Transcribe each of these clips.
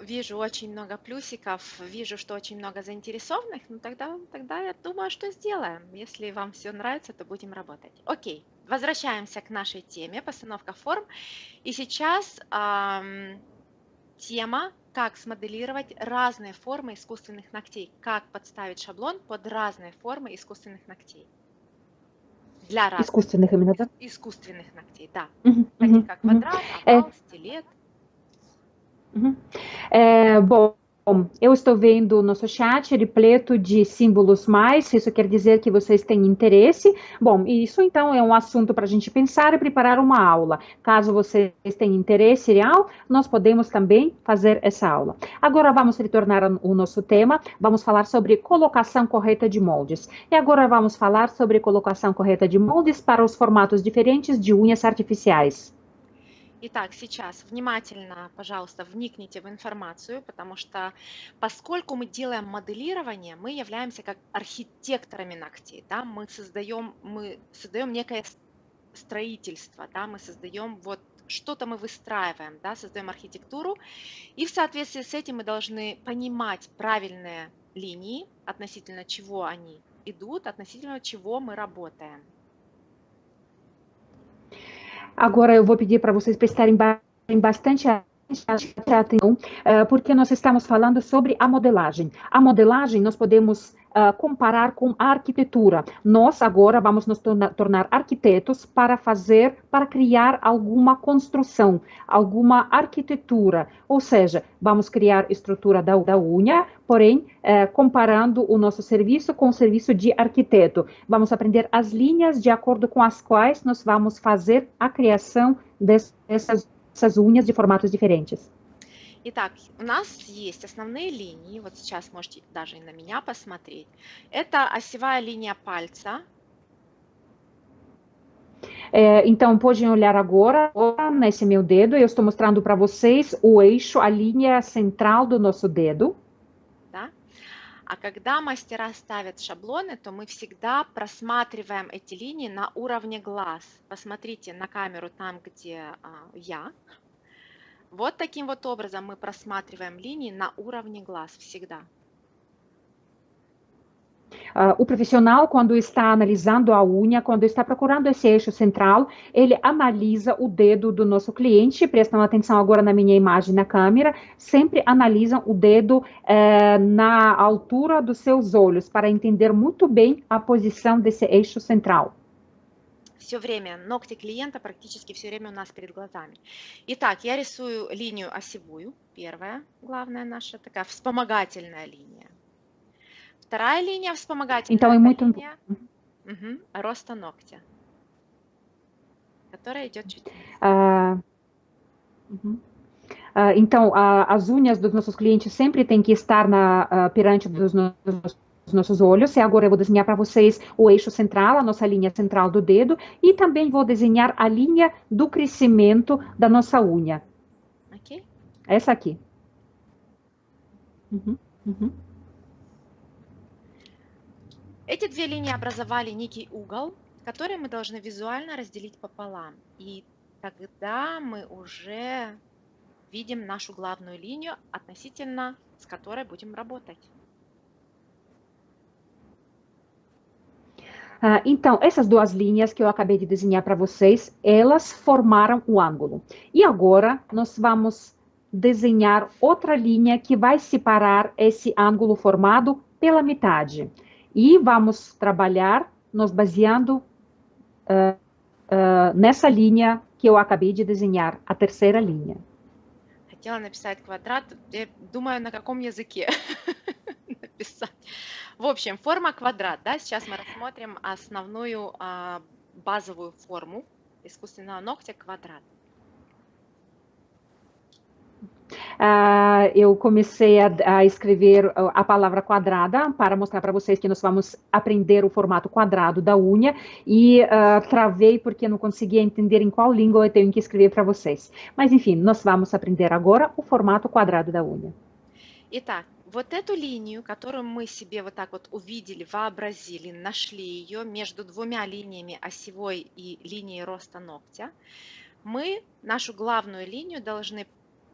вижу очень много плюсиков, вижу, что очень много заинтересованных, ну тогда я думаю, что сделаем. Если вам все нравится, то будем работать. Окей, возвращаемся к нашей теме, постановка форм. И сейчас тема, как смоделировать разные формы искусственных ногтей, как подставить шаблон под разные формы искусственных ногтей. Для разных Искусственных именно, да? искусственных ногтей, да. Uhum, Таких uhum, как uhum. квадрат, É, овал, стилет. uhum. Bom, eu estou vendo o nosso chat repleto de símbolos mais, isso quer dizer que vocês têm interesse. Bom, isso então é um assunto para a gente pensar e preparar uma aula. Caso vocês tenham interesse real, nós podemos também fazer essa aula. Agora vamos retornar ao nosso tema, vamos falar sobre colocação correta de moldes. E agora vamos falar sobre colocação correta de moldes para os formatos diferentes de unhas artificiais. Итак, сейчас внимательно, пожалуйста, вникните в информацию, потому что поскольку мы делаем моделирование, мы являемся как архитекторами ногтей, да, мы создаем некое строительство, да, мы создаем вот что-то мы выстраиваем, да, создаем архитектуру, и в соответствии с этим мы должны понимать правильные линии, относительно чего они идут, относительно чего мы работаем. Agora eu vou pedir para vocês prestarem bastante atenção, porque nós estamos falando sobre a modelagem. A modelagem nós podemos comparar com a arquitetura. Nós agora vamos nos tornar arquitetos para criar alguma construção, alguma arquitetura. Ou seja, vamos criar estrutura da unha, porém, comparando o nosso serviço com o serviço de arquiteto. Vamos aprender as linhas de acordo com as quais nós vamos fazer a criação dessas unhas de formatos diferentes. Итак, у нас есть основные линии, вот сейчас можете даже и на меня посмотреть. Это осевая линия пальца. Então, podem olhar agora nesse meu dedo, eu estou mostrando para vocês o eixo, a linha central do nosso dedo. Да? А когда мастера ставят шаблоны, то мы всегда просматриваем эти линии на уровне глаз. Посмотрите на камеру там, где я. Вот таким вот образом мы просматриваем линии на уровне глаз всегда. O profissional, quando está analisando a unha, quando está procurando esse eixo central, ele analisa o dedo do nosso cliente, prestam atenção agora na minha imagem na câmera, sempre analisam o dedo na altura dos seus olhos, para entender muito bem a posição desse eixo central. Все время ногти клиента практически все время у нас перед глазами. Итак, я рисую линию осевую, первая, главная наша такая вспомогательная линия. Вторая линия вспомогательная, Então, é это muito... линия роста ногтя, которая идет чуть вниз. Então, as unhas dos nossos clientes sempre têm que estar perante dos nossos olhos. E agora eu vou desenhar para vocês o eixo central, a nossa linha central do dedo, e também vou desenhar a linha do crescimento da nossa unha. Окей? Essa aqui. Эти две линии образовали некий угол, который мы должны визуально разделить пополам. И тогда мы уже видим нашу главную линию, относительно с которой будем работать. Então, essas duas linhas que eu acabei de desenhar para vocês, elas formaram o ângulo. E agora, nós vamos desenhar outra linha que vai separar esse ângulo formado pela metade. E vamos trabalhar nos baseando nessa linha que eu acabei de desenhar, a terceira linha. Хотела написать квадрат, я думаю, на каком языке написать. В общем, форма квадрат, да, сейчас мы рассмотрим основную базовую форму искусственного ногтя квадрат. Eu comecei a escrever a palavra quadrada para mostrar para vocês que nós vamos aprender o formato quadrado da unha e travei porque não conseguia entender em qual língua eu tenho que escrever para vocês. Mas enfim, nós vamos aprender agora o formato quadrado da unha. Итак, вот эту линию, которую мы себе вот так вот увидели, вообразили, нашли ее между двумя линиями осевой и линией роста ногтя, мы нашу главную линию должны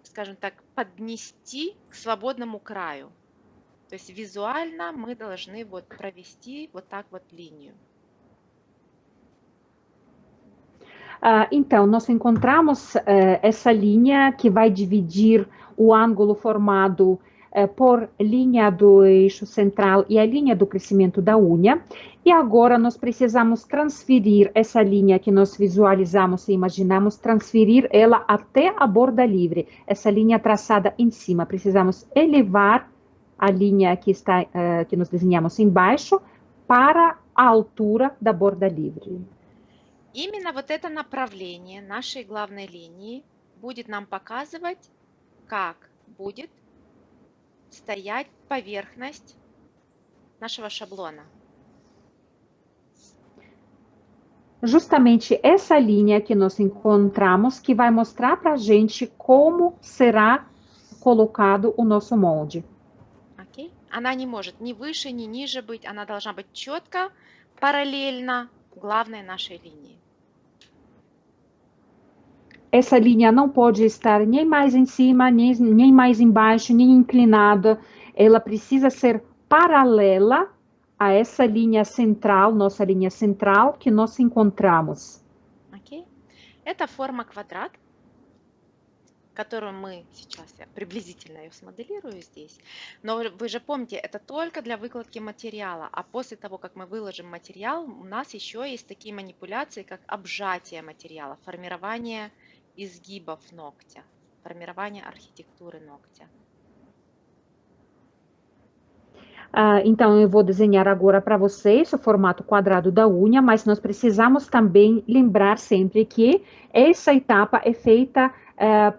скажем так, поднести к свободному краю. То есть визуально мы должны вот провести вот так вот линию. Então, nós encontramos essa linha que vai dividir o ângulo formado por linha do eixo central e a linha do crescimento da unha. E agora nós precisamos transferir essa linha que nós visualizamos e imaginamos, transferir ela até a borda livre. Essa linha traçada em cima. Precisamos elevar a linha que está, que nós desenhamos embaixo para a altura da borda livre. Именно вот это направление нашей главной линии будет нам показывать, как будет стоять поверхность нашего шаблона. Justamente essa linha que nós encontramos que vai mostrar para a gente como será colocado o nosso molde. Окей? Она не может ни выше, ни ниже быть, она должна быть четко, параллельно главной нашей линии. Essa linha não pode estar nem mais em cima, nem mais embaixo, nem inclinada. Ela precisa ser paralela a essa linha central, nossa linha central, que nós encontramos. Окей? Это форма квадрат, которую мы сейчас, я приблизительно ее смоделирую здесь. Но вы же помните, это только для выкладки материала. А после того, как мы выложим материал, у нас еще есть такие манипуляции, как обжатие материала, формирование изгибов ногтя, формирование архитектуры ногтя. Então, eu vou desenhar agora para vocês o formato quadrado da unha, mas nós precisamos também lembrar sempre que essa etapa é feita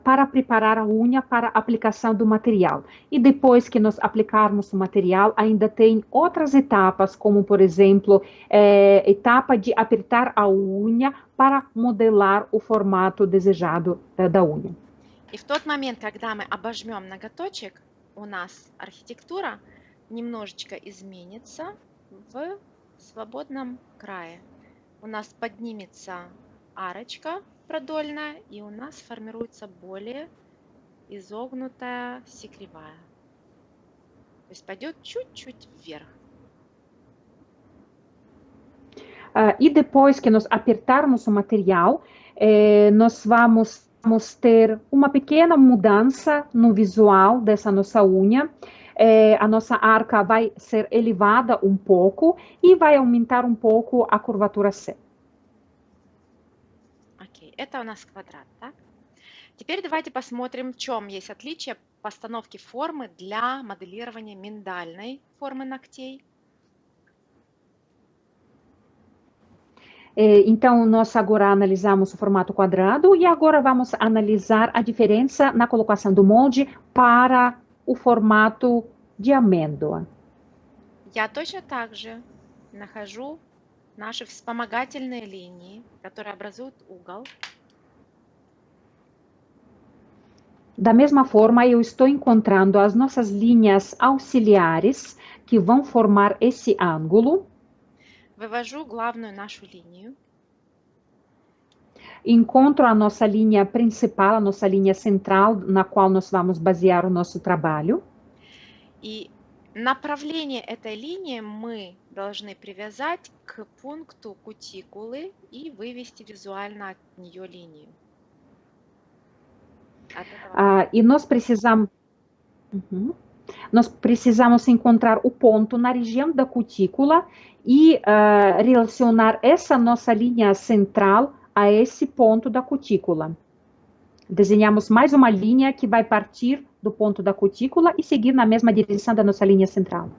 para preparar a unha para a aplicação do material. E depois que nós aplicarmos o material, ainda tem outras etapas, como, por exemplo, etapa de apertar a unha para modelar o formato desejado da unha. И в тот момент, когда мы обожмем ноготочек, у нас архитектура немножечко изменится в свободном крае. У нас поднимется арочка продольная, и у нас формируется более изогнутая секривая. То есть пойдет чуть-чуть вверх. E depois que nós apertarmos o material, nós vamos ter uma pequena mudança no visual dessa nossa unha. A nossa arca vai ser elevada um pouco e vai aumentar um pouco a curvatura C. Окей, это у нас квадрат, так? Теперь давайте посмотрим, в чем есть отличие постановки формы для моделирования миндальной формы ногтей. Então, nós agora analisamos o formato quadrado e agora vamos analisar a diferença na colocação do molde para o formato de amêndoa. Я точно так же нахожу наши вспомогательные линии, которые образуют угол. Da mesma forma, eu estou encontrando as nossas linhas auxiliares que vão formar esse ângulo. Вывожу главную нашу линию. Encontro a nossa linha principal, a nossa linha central, na qual nós vamos basear o nosso trabalho. И направление этой линии мы должны привязать к пункту кутикулы и вывести визуально от нее линию. E nós precisamos encontrar o ponto na região da cutícula e relacionar essa nossa linha central a esse ponto da cutícula. Desenhamos mais uma linha que vai partir do ponto da cutícula e seguir na mesma direção da nossa linha central.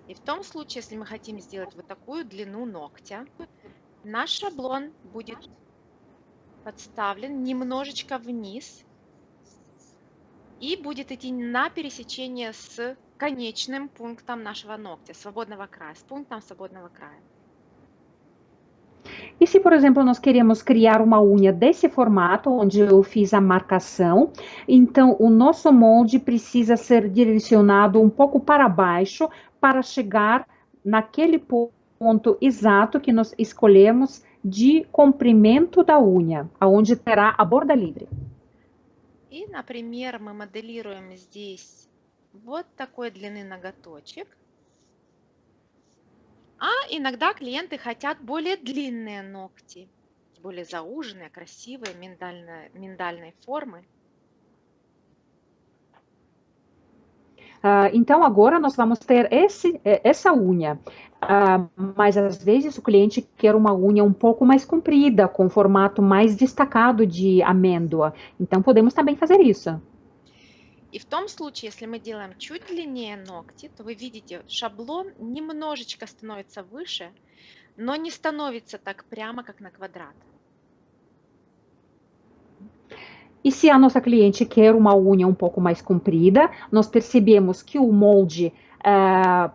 И в том случае, если мы хотим сделать вот такую длину ногтя, наш шаблон будет подставлен немножечко вниз и будет идти на пересечение с конечным пунктом нашего ногтя, свободного края, с пунктом свободного края. E se, por exemplo, nós queremos criar uma unha desse formato, onde eu fiz a marcação, então o nosso molde precisa ser direcionado um pouco para baixo para chegar naquele ponto exato que nós escolhemos de comprimento da unha, aonde terá a borda livre. И, например, мы моделируем здесь вот такой длины ноготочек. А иногда клиенты хотят более длинные ногти, более зауженные, красивые, миндальной формы. Então, agora nós vamos ter essa unha, mas às vezes o cliente quer uma unha um pouco mais comprida, com formato mais destacado de amêndoa. Então, podemos também fazer isso. И в том случае, если мы делаем чуть длиннее ногти, то вы видите, шаблон немножечко становится выше, но не становится так прямо, как на квадрат. E se a nossa cliente quer uma unha um pouco mais comprida, nós percebemos que o molde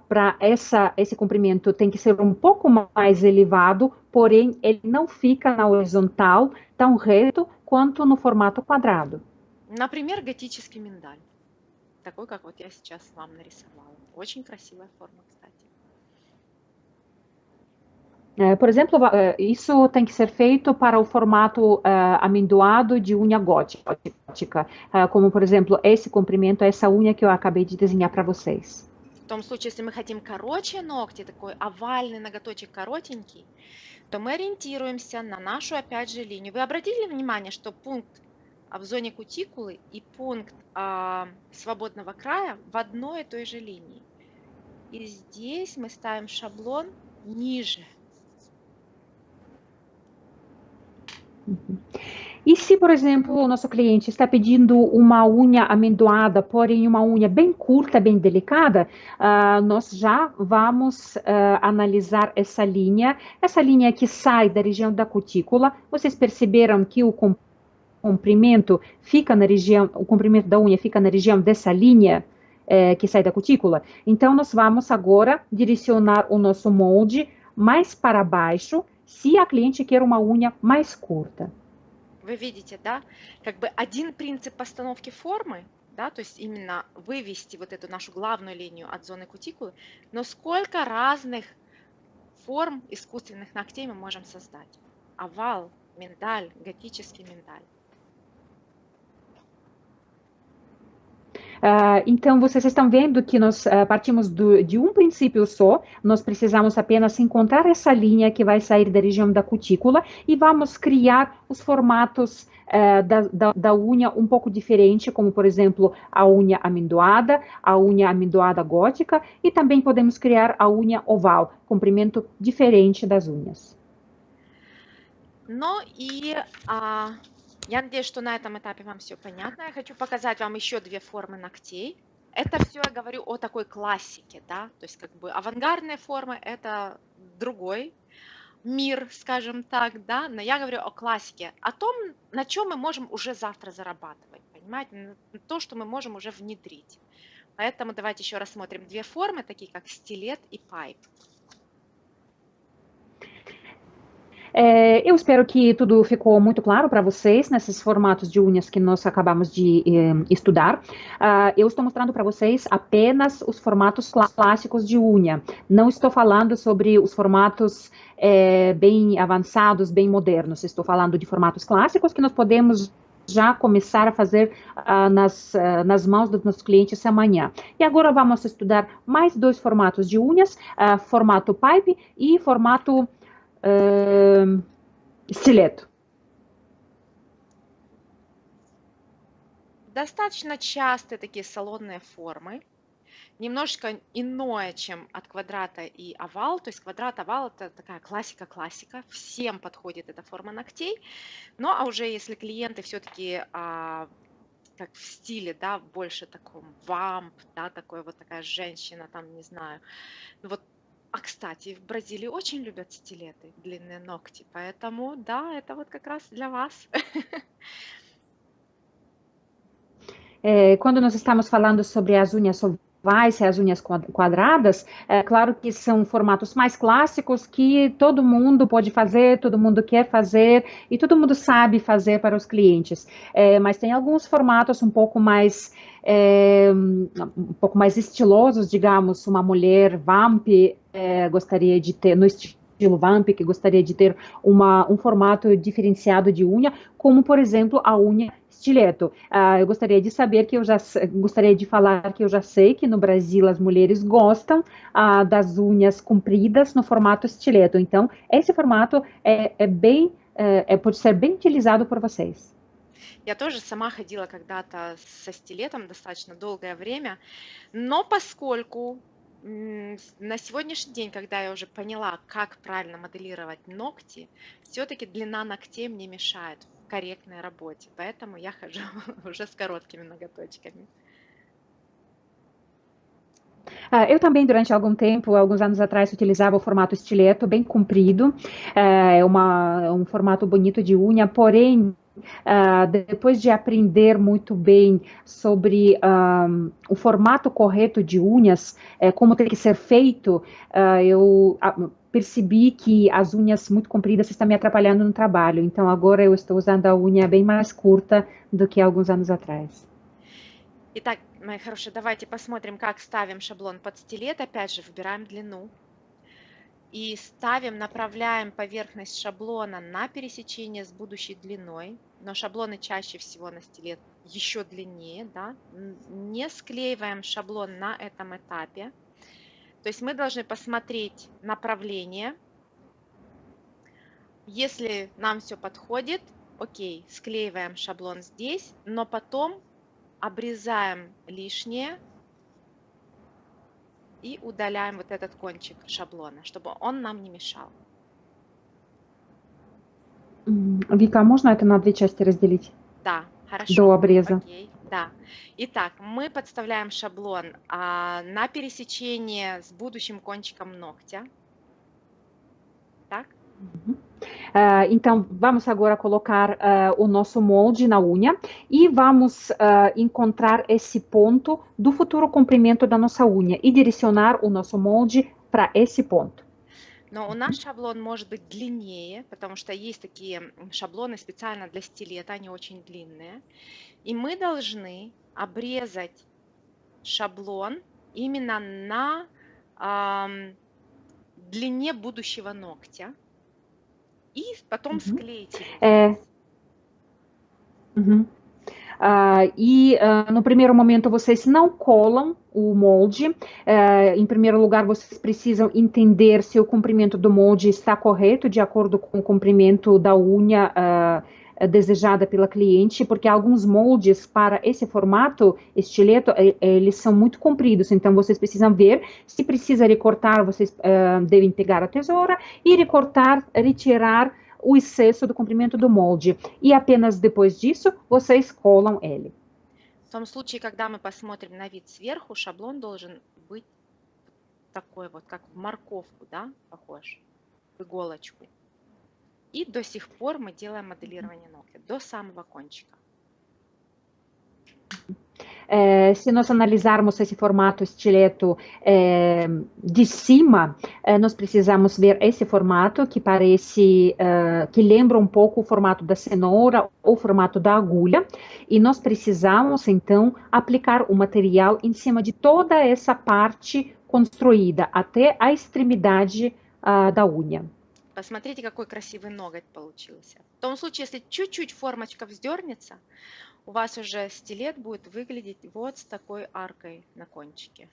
para esse comprimento tem que ser um pouco mais elevado, porém ele não fica na horizontal tão reto quanto no formato quadrado. Например, готический миндаль. Такой, как вот я сейчас вам нарисовала. Очень красивая форма, кстати. Por exemplo, isso tem que ser feito para o formato amendoado de unha gótica, como, por exemplo, esse comprimento, essa unha que eu acabei de desenhar para vocês. В том случае, если мы хотим короче ногти, такой овальный ноготочек коротенький, то мы ориентируемся на нашу, опять же, линию. Вы обратили внимание, что пункт в зоне кутикулы и пункт свободного края в одной и той же линии. И здесь мы ставим шаблон ниже. E se, por exemplo, o nosso cliente está pedindo uma unha amendoada, porém uma unha bem curta, bem delicada, nós já vamos analisar essa linha que sai da região da cutícula. Vocês perceberam que o comprimento fica na região, o comprimento da unha fica na região dessa linha que sai da cutícula? Então, nós vamos agora direcionar o nosso molde mais para baixo, se a cliente quer uma unha mais curta. Вы видите, да, как бы один принцип постановки формы, да, то есть именно вывести вот эту нашу главную линию от зоны кутикулы, но сколько разных форм искусственных ногтей мы можем создать. Овал, миндаль, готический миндаль. Então, vocês estão vendo que nós partimos de um princípio só, nós precisamos apenas encontrar essa linha que vai sair da região da cutícula e vamos criar os formatos da unha um pouco diferente, como, por exemplo, a unha amendoada gótica, e também podemos criar a unha oval, comprimento diferente das unhas. Ну и я надеюсь, что на этом этапе вам все понятно. Я хочу показать вам еще две формы ногтей. Это все я говорю о такой классике, да, то есть как бы авангардные формы – это другой мир, скажем так, да, но я говорю о классике, о том, на чем мы можем уже завтра зарабатывать, понимаете, то, что мы можем уже внедрить. Поэтому давайте еще рассмотрим две формы, такие как стилет и пайп. Eu espero que tudo ficou muito claro para vocês nesses formatos de unhas que nós acabamos de estudar. Eu estou mostrando para vocês apenas os formatos clássicos de unha. Não estou falando sobre os formatos bem avançados, bem modernos. Estou falando de formatos clássicos que nós podemos já começar a fazer nas mãos dos nossos clientes amanhã. E agora vamos estudar mais dois formatos de unhas, formato pipe e formato стилет. Достаточно частые такие салонные формы, немножечко иное, чем от квадрата и овал. То есть квадрат-овал – это такая классика-классика, всем подходит эта форма ногтей. Ну а уже если клиенты все-таки как в стиле, да, больше таком вамп, да, такая женщина, там, не знаю, вот. А, кстати, в Бразилии очень любят стилеты, длинные ногти, поэтому, да, это вот как раз для вас. Quando nós estamos falando sobre as unhas ovais e as unhas quadradas, é claro que são formatos mais clássicos que todo mundo pode fazer, todo mundo quer fazer e todo mundo sabe fazer para os clientes. Mas tem alguns formatos um pouco mais estilosos, digamos, uma mulher vamp gostaria de ter no estilo estilo Vamp, que gostaria de ter um formato diferenciado de unha, como, por exemplo, a unha stiletto. Eu gostaria de saber que gostaria de falar que eu já sei que no Brasil as mulheres gostam das unhas compridas no formato stiletto. Então, esse formato pode ser bem utilizado por vocês. Я тоже сама ходила когда-то со стилетом достаточно долгое время, но поскольку на сегодняшний день, когда я уже поняла, как правильно моделировать ногти, все-таки длина ногтей мне мешает в корректной работе, поэтому я хожу уже с короткими ноготочками. Eu também, durante algum tempo, alguns anos atrás, utilizava o formato stiletto, bem comprido, um formato bonito de unha, porém, depois de aprender muito bem sobre o formato correto de unhas, como tem que ser feito, eu percebi que as unhas muito compridas estão me atrapalhando no trabalho. Então, agora eu estou usando a unha bem mais curta do que alguns anos atrás. Итак, мои хорошие, давайте посмотрим, как ставим шаблон под стилет. Опять же, выбираем длину. И ставим, направляем поверхность шаблона на пересечение с будущей длиной. Но шаблоны чаще всего на стилет еще длиннее. Да? Не склеиваем шаблон на этом этапе. То есть мы должны посмотреть направление. Если нам все подходит, окей, склеиваем шаблон здесь, но потом обрезаем лишнее и удаляем вот этот кончик шаблона, чтобы он нам не мешал. Вика, можно это на две части разделить? Да, хорошо. До обреза. Окей, да. Итак, мы подставляем шаблон на пересечение с будущим кончиком ногтя. Так? Então, vamos agora colocar o nosso molde na unha e vamos encontrar esse ponto do futuro comprimento da nossa unha e direcionar o nosso molde para esse ponto. Но у нас шаблон может быть длиннее, потому что есть такие шаблоны специально для стилета, они очень длинные. И мы должны обрезать шаблон именно на длине будущего ногтя. И потом склеить его. No primeiro momento, vocês não colam o molde. Em primeiro lugar, vocês precisam entender se o comprimento do molde está correto, de acordo com o comprimento da unha desejada pela cliente, porque alguns moldes para esse formato estileto, eles são muito compridos, então vocês precisam ver se precisa recortar, vocês devem pegar a tesoura e recortar, retirar o excesso do comprimento do molde. E apenas depois disso, vocês colam ele. В том случае, когда мы посмотрим на вид сверху, шаблон должен быть такой вот, как в морковку, да, похож, в иголочку. И до сих пор мы делаем моделирование ногтя, до самого кончика. Se nós analisarmos esse formato stiletto de cima, nós precisamos ver esse formato que parece, que lembra um pouco o formato da cenoura ou o formato da agulha, e nós precisamos, então, aplicar o material em cima de toda essa parte construída, até a extremidade da unha. Посмотрите, какой красивый ноготь получился. В том случае, если чуть-чуть формочка вздернется, у вас уже стилет будет выглядеть вот с такой аркой на кончике.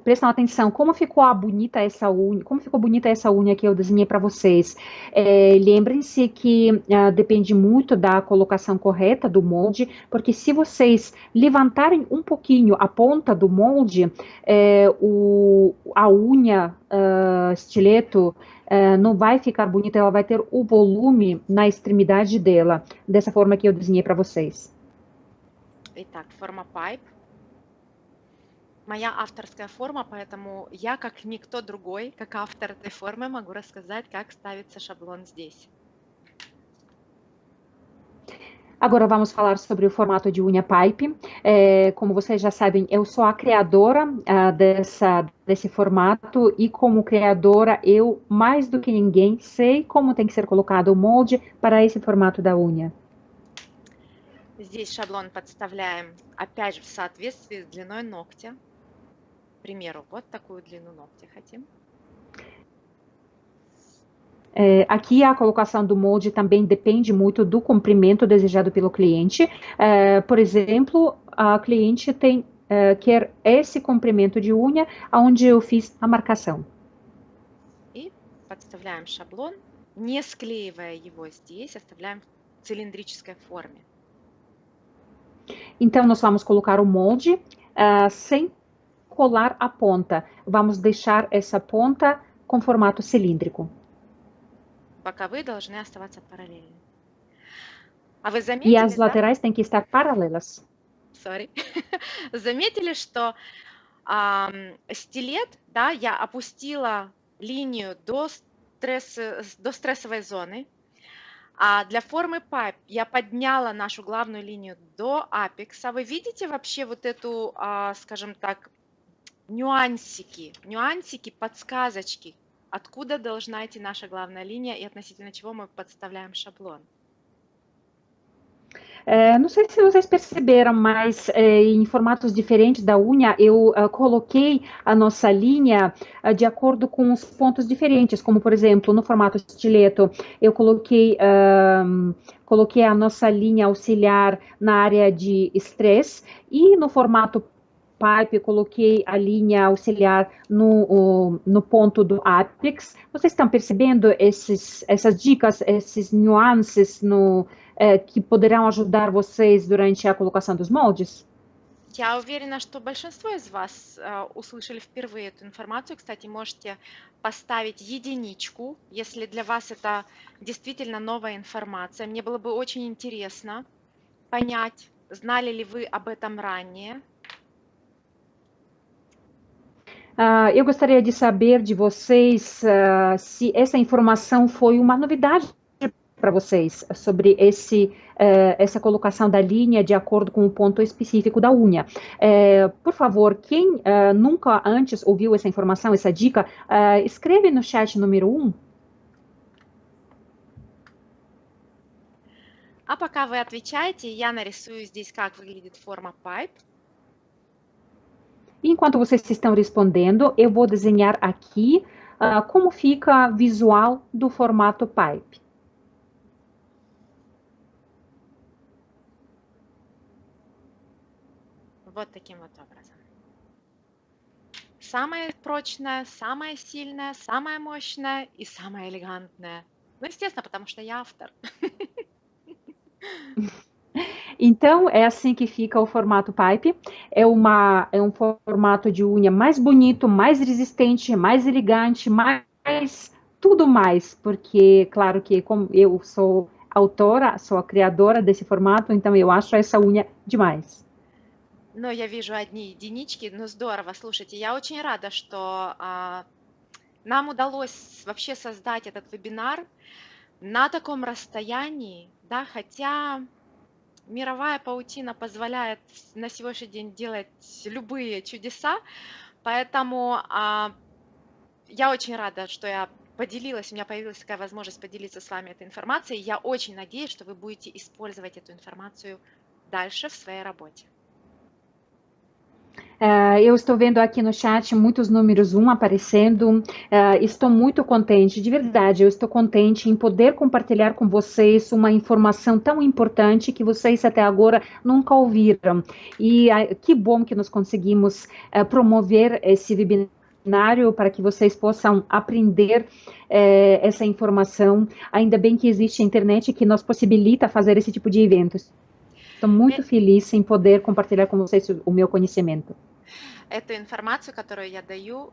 Prestam atenção, como ficou bonita essa unha que eu desenhei para vocês. Lembrem-se que depende muito da colocação correta do molde, porque se vocês levantarem um pouquinho a ponta do molde, a unha stiletto não vai ficar bonita, ela vai ter o volume na extremidade dela, dessa forma que eu desenhei para vocês. Итак, форма pipe. Моя авторская форма, поэтому я, как никто другой, как автор этой формы, могу рассказать, как ставится шаблон здесь. Agora vamos falar sobre o formato de unha pipe. Como vocês já sabem, eu sou a criadora desse formato e como criadora, eu, mais do que ninguém, sei como tem que ser colocado o molde para esse formato da unha. Здесь шаблон подставляем, опять же, в соответствии с длиной ногтя. К примеру, вот такую длину ногтя хотим. Aqui a colocação do molde também depende muito do comprimento desejado pelo cliente. Por exemplo, a cliente quer esse comprimento de unha onde eu fiz a marcação. И подставляем шаблон, не склеивая его здесь, оставляем в цилиндрической форме. Então, nós vamos colocar o molde sem colar a ponta. Vamos deixar essa ponta com formato cilíndrico. Боковые должны оставаться параллельны. А вы E заметили, as да? laterais têm que estar paralelas. Sorry. Заметили, что стилет, да, я опустила линию до стрессовой зоны, а для формы пайп я подняла нашу главную линию до апекса. Вы видите вообще вот эту, скажем так, нюансики, подсказочки, откуда должна идти наша главная линия и относительно чего мы подставляем шаблон? Não sei se vocês perceberam, mas em formatos diferentes da unha, eu coloquei a nossa linha de acordo com os pontos diferentes, como, por exemplo, no formato estileto, eu coloquei a nossa linha auxiliar na área de estresse, e no formato pipe, eu coloquei a linha auxiliar no ponto do apex. Vocês estão percebendo essas dicas, esses nuances que poderão ajudar vocês durante a colocação dos moldes? Я уверена, что большинство из вас услышали впервые эту информацию. Кстати, можете поставить единичку, если для вас это действительно новая информация. Мне было бы очень интересно понять, знали ли вы об этом ранее. Eu gostaria de saber de vocês se essa informação foi uma novidade para vocês sobre essa colocação da linha de acordo com o ponto específico da unha. Por favor, quem nunca antes ouviu essa informação, essa dica, escreve no chat número 1. А пока вы отвечаете, я нарисую здесь, как выглядит форма pipe. Enquanto vocês estão respondendo, eu vou desenhar aqui como fica visual do formato pipe. Вот таким вот образом. Самая прочная, самая сильная, самая мощная и самая элегантная. Ну, естественно, потому что я автор. Então, é assim que fica o formato pipe. É um formato de unha mais bonito, mais resistente, mais elegante, mais tudo mais, porque, claro que como eu sou autora, sou a criadora desse formato, então eu acho essa unha demais. Но я вижу одни единички, ну здорово, слушайте, я очень рада, что нам удалось вообще создать этот вебинар на таком расстоянии, да, хотя мировая паутина позволяет на сегодняшний день делать любые чудеса, поэтому я очень рада, что я поделилась, у меня появилась такая возможность поделиться с вами этой информацией. Я очень надеюсь, что вы будете использовать эту информацию дальше в своей работе. Eu estou vendo aqui no chat muitos números 1 aparecendo. Estou muito contente, de verdade. Eu estou contente em poder compartilhar com vocês uma informação tão importante que vocês até agora nunca ouviram. E que bom que nós conseguimos promover esse webinário para que vocês possam aprender essa informação. Ainda bem que existe a internet que nos possibilita fazer esse tipo de eventos. Estou muito feliz em poder compartilhar com vocês o meu conhecimento. Эту информацию, которую я даю,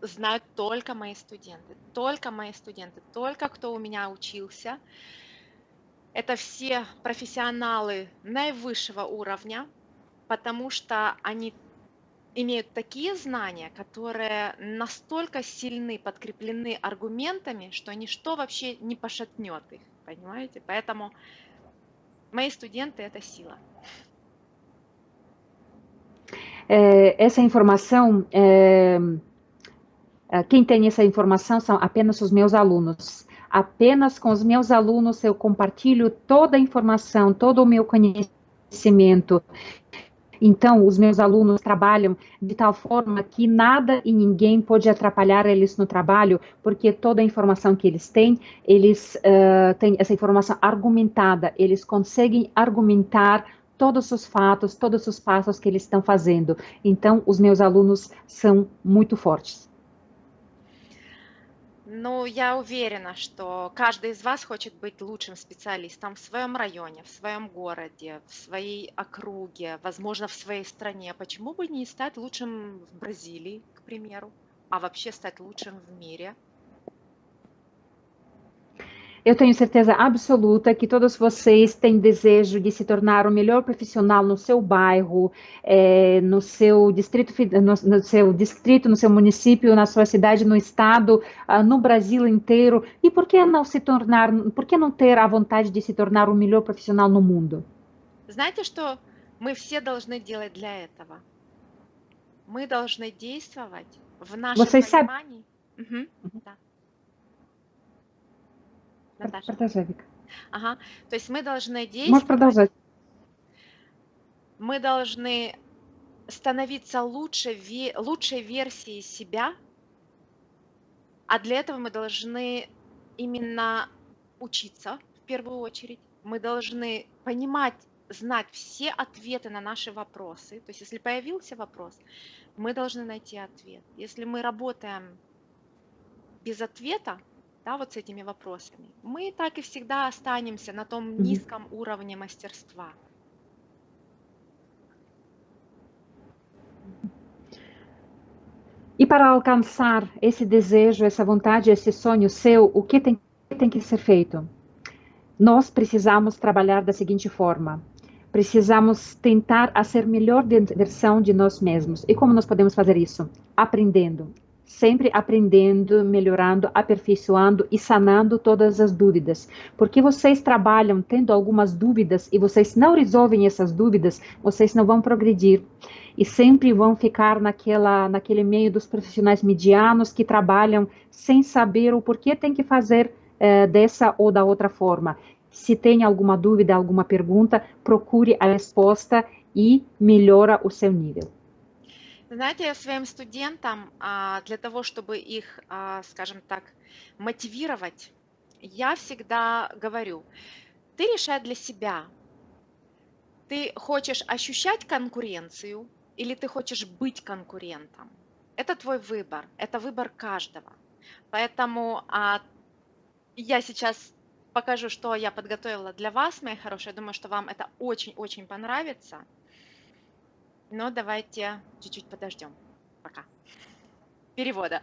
знают только мои студенты, только кто у меня учился. Это все профессионалы наивысшего уровня, потому что они имеют такие знания, которые настолько сильны, подкреплены аргументами, что ничто вообще не пошатнет их, понимаете? Поэтому мои студенты – это сила. Essa informação, quem tem essa informação são apenas os meus alunos. Apenas com os meus alunos eu compartilho toda a informação, todo o meu conhecimento. Então, os meus alunos trabalham de tal forma que nada e ninguém pode atrapalhar eles no trabalho, porque toda a informação que eles têm, eles têm essa informação argumentada, eles conseguem argumentar todos os fatos, todos os passos que eles estão fazendo. Então, os meus alunos são muito fortes. Ну, я уверена, что каждый из вас хочет быть лучшим специалистом в своем районе, в своем городе, в своей округе, возможно, в своей стране. Почему бы не стать лучшим в Бразилии, к примеру, а вообще стать lучшим в мире? Eu tenho certeza absoluta que todos vocês têm desejo de se tornar o melhor profissional no seu bairro, no seu distrito, no seu distrito, no seu município, na sua cidade, no estado, no Brasil inteiro. E por que não se tornar, por que não ter a vontade de se tornar o melhor profissional no mundo? Знаете, что мы все должны делать для этого? Мы должны действовать в нашем Vocês sabem. понимании. Мгм, да. Наташа. Продолжай. Ага. То есть мы должны Можешь действовать, продолжать. мы должны становиться лучшей версией себя, а для этого мы должны именно учиться в первую очередь. Мы должны понимать, знать все ответы на наши вопросы. То есть если появился вопрос, мы должны найти ответ. Если мы работаем без ответа, да, вот с этими вопросами, мы так и всегда останемся на том низком уровне мастерства. E para alcançar esse desejo, essa vontade, esse sonho seu, o que tem que ser feito? Nós precisamos trabalhar da seguinte forma: precisamos tentar a ser melhor versão de nós mesmos. E como nós podemos fazer isso? Aprendendo. Sempre aprendendo, melhorando, aperfeiçoando e sanando todas as dúvidas. Porque vocês trabalham tendo algumas dúvidas e vocês não resolvem essas dúvidas, vocês não vão progredir. E sempre vão ficar naquele meio dos profissionais medianos que trabalham sem saber o porquê tem que fazer dessa ou da outra forma. Se tem alguma dúvida, alguma pergunta, procure a resposta и melhora o seu nível. Знаете, я своим студентам для того, чтобы их, скажем так, мотивировать, я всегда говорю, ты решай для себя, ты хочешь ощущать конкуренцию или ты хочешь быть конкурентом. Это твой выбор, это выбор каждого. Поэтому я сейчас покажу, что я подготовила для вас, мои хорошие. Я думаю, что вам это очень-очень понравится. Но давайте чуть-чуть подождем. Пока. Перевода.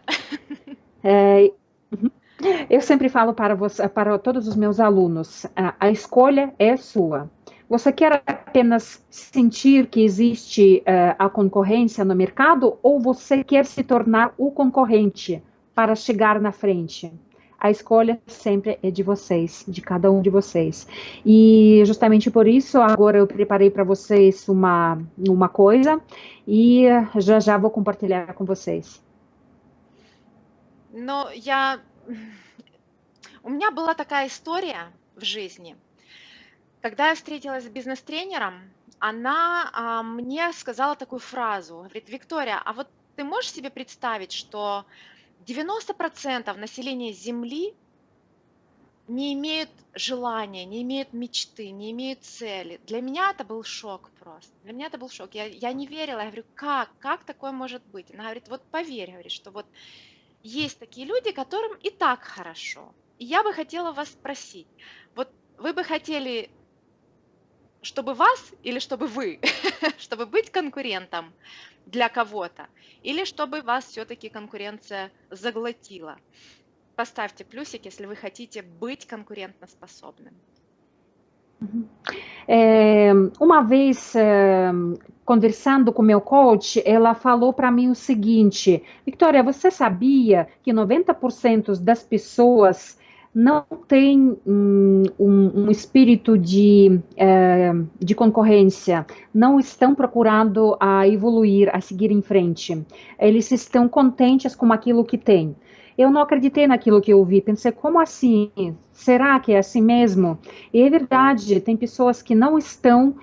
Eu sempre falo para todos os meus alunos, a escolha é sua. Você quer apenas sentir que existe a concorrência no mercado ou você quer se tornar o concorrente para chegar na frente? A escolha sempre é de vocês, de cada um de vocês. E justamente por isso, agora eu preparei para vocês uma coisa e já vou compartilhar com vocês. Но у меня была такая история в жизни. Когда я встретилась с бизнес-тренером, она мне сказала такую фразу. Говорит, Виктория, а вот ты можешь себе представить, что 90% населения Земли не имеют желания, не имеют мечты, не имеют цели. Для меня это был шок просто. Для меня это был шок. Я не верила. Я говорю, как такое может быть? Она говорит, вот поверь, говорит, что вот есть такие люди, которым и так хорошо. И я бы хотела вас спросить, вот вы бы хотели, чтобы вас или чтобы вы, чтобы быть конкурентом для кого-то, или чтобы вас все-таки конкуренция заглотила? Поставьте плюсик, если вы хотите быть конкурентоспособным. Uma vez, conversando com meu coach, ela falou para mim o seguinte: Victoria, você sabia que 90% das pessoas não tem um espírito de concorrência, não estão procurando a evoluir, a seguir em frente. Eles estão contentes com aquilo que têm. Eu não acreditei naquilo que eu ouvi, pensei, como assim? Será que é assim mesmo? E é verdade, tem pessoas que não estão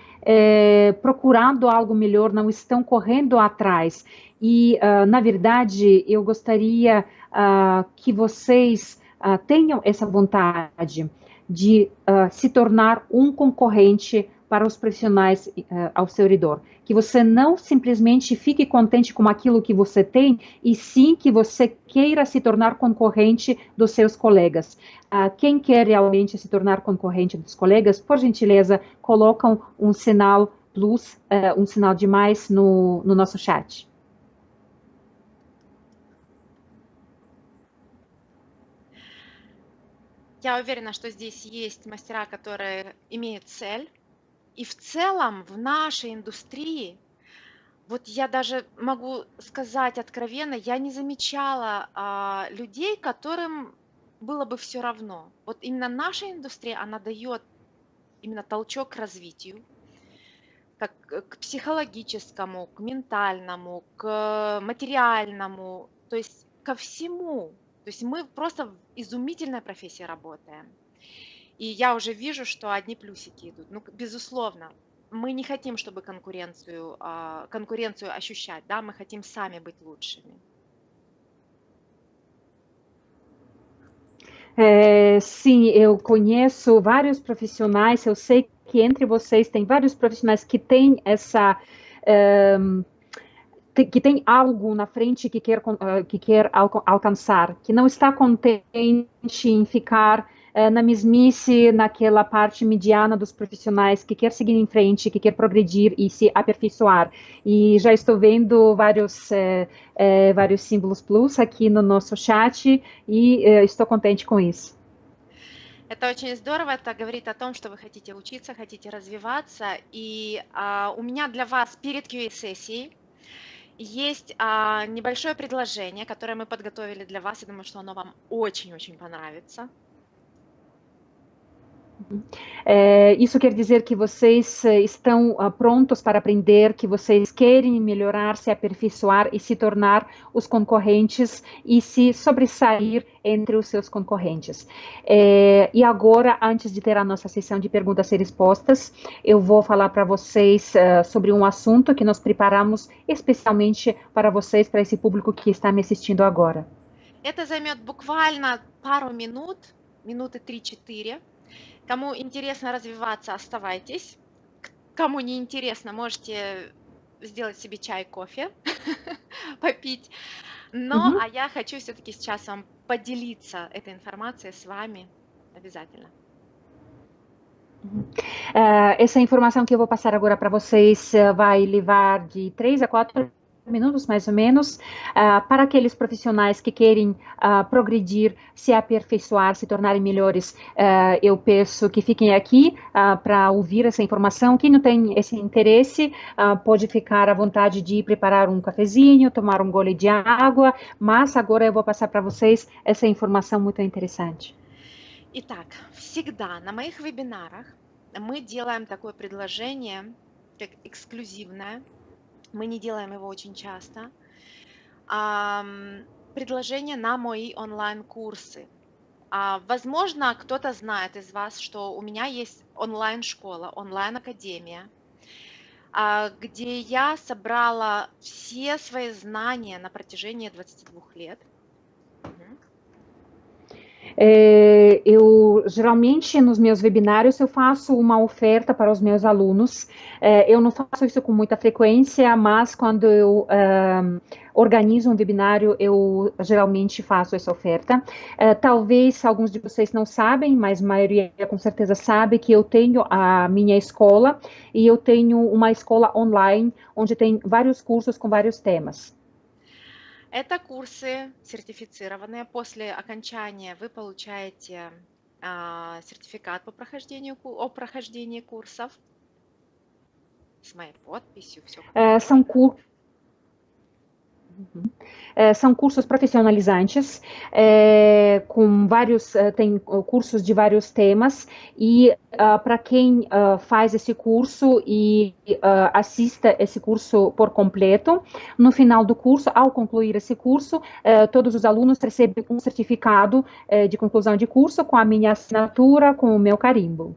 procurando algo melhor, não estão correndo atrás. E, na verdade, eu gostaria que vocês tenham essa vontade de se tornar um concorrente para os profissionais ao seu redor. Que você não simplesmente fique contente com aquilo que você tem, e sim que você queira se tornar concorrente dos seus colegas. Quem quer realmente se tornar concorrente dos colegas, por gentileza, colocam um sinal plus, um sinal de mais no nosso chat. Я уверена, что здесь есть мастера, которые имеют цель. И в целом в нашей индустрии, вот я даже могу сказать откровенно, я не замечала людей, которым было бы все равно. Вот именно наша индустрия, она дает именно толчок к развитию, как к психологическому, к ментальному, к материальному, то есть ко всему. То есть мы просто в изумительной профессии работаем. И я уже вижу, что одни плюсики идут. Ну, безусловно, мы не хотим, чтобы конкуренцию ощущать, да, мы хотим сами быть лучшими. Sim, eu conheço vários profissionais, eu sei que entre vocês tem vários profissionais que têm que tem algo na frente que quer alcançar, que não está contente em ficar na mesmice, naquela parte mediana dos profissionais, que quer seguir em frente, que quer progredir e se aperfeiçoar. E já estou vendo vários símbolos plus aqui no nosso chat e estou contente com isso. Это очень здорово, это говорит о том, что вы хотите учиться, хотите развиваться. И у меня для вас перед QA-сессией есть небольшое предложение, которое мы подготовили для вас. Я думаю, что оно вам очень-очень понравится. Isso quer dizer que vocês estão prontos para aprender, que vocês querem melhorar, se aperfeiçoar e se tornar os concorrentes e se sobressair entre os seus concorrentes. E agora, antes de ter a nossa sessão de perguntas e respostas, eu vou falar para vocês sobre um assunto que nós preparamos especialmente para vocês, para esse público que está me assistindo agora. Это займет буквально пару минут, минуты 3-4. Кому интересно развиваться, оставайтесь. Кому не интересно, можете сделать себе чай, кофе, попить. Но, а я хочу все-таки сейчас вам поделиться этой информацией с вами обязательно. Essa informação que eu vou passar agora para vocês vai levar de 3 a 4 minutos, mais ou menos, para aqueles profissionais que querem progredir, se aperfeiçoar, se tornarem melhores. Eu peço que fiquem aqui para ouvir essa informação. Quem não tem esse interesse, pode ficar à vontade de preparar um cafezinho, tomar um gole de água, mas agora eu vou passar para vocês essa informação muito interessante. Итак, всегда на моих вебинарах мы делаем такое предложение, как эксклюзивное. Мы не делаем его очень часто. Предложение на мои онлайн-курсы. Возможно, кто-то знает из вас, что у меня есть онлайн-школа, онлайн-академия, где я собрала все свои знания на протяжении 22 лет. Eu geralmente nos meus webinários eu faço uma oferta para os meus alunos. Eu não faço isso com muita frequência, mas quando eu organizo um webinário, eu geralmente faço essa oferta. Talvez alguns de vocês não sabem, mas a maioria com certeza sabe que eu tenho a minha escola e eu tenho uma escola online onde tem vários cursos com vários temas. Это курсы сертифицированные. После окончания вы получаете сертификат о прохождении курсов с моей подписью. Все são cursos. São cursos profissionalizantes, com vários, tem cursos de vários temas, e para quem faz esse curso e assista esse curso por completo, no final do curso, ao concluir esse curso, todos os alunos recebem um certificado de conclusão de curso com a minha assinatura, com o meu carimbo.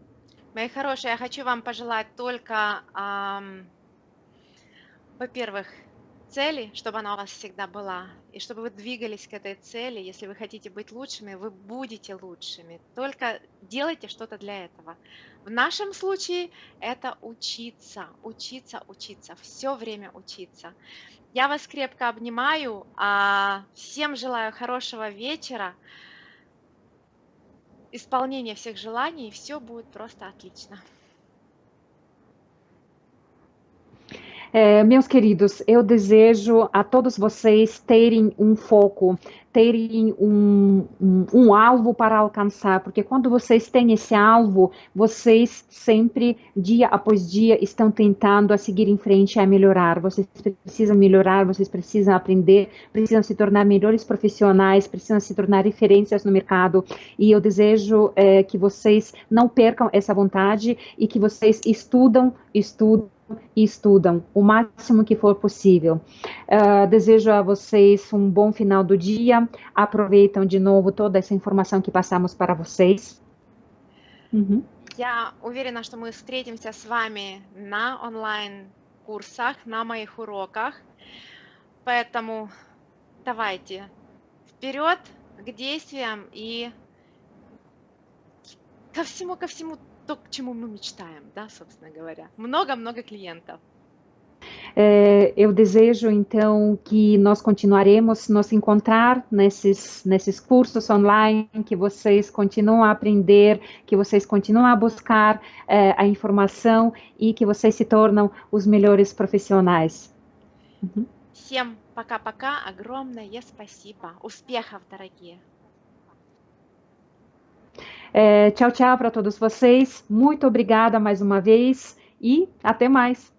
Мои хорошие, я хочу вам пожелать только, во-первых, цели, чтобы она у вас всегда была, и чтобы вы двигались к этой цели. Если вы хотите быть лучшими, вы будете лучшими. Только делайте что-то для этого. В нашем случае это учиться, учиться, учиться, все время учиться. Я вас крепко обнимаю, всем желаю хорошего вечера, исполнения всех желаний, и все будет просто отлично. Meus queridos, eu desejo a todos vocês terem um foco, terem um alvo para alcançar, porque quando vocês têm esse alvo, vocês sempre, dia após dia, estão tentando a seguir em frente, a melhorar. Vocês precisam melhorar, vocês precisam aprender, precisam se tornar melhores profissionais, precisam se tornar referências no mercado, e eu desejo que vocês não percam essa vontade e que vocês estudam e estudam o máximo que for possível. Desejo a vocês um bom final do dia, aproveitam de novo toda essa informação que passamos para vocês. Я уверена, что мы встретимся с вами на онлайн-курсах, на моих уроках, поэтому давайте вперед к действиям и ко всему то, к чему мы мечтаем, да, собственно говоря. Много-много клиентов. Eu desejo, então, que nós continuaremos nos encontrar nesses cursos online, que vocês continuem a aprender, que vocês continuem a buscar a informação e que vocês se tornam os melhores profissionais. Всем пока-пока, огромное спасибо. Успехов, дорогие. Tchau, tchau para todos vocês. Muito obrigada mais uma vez e até mais.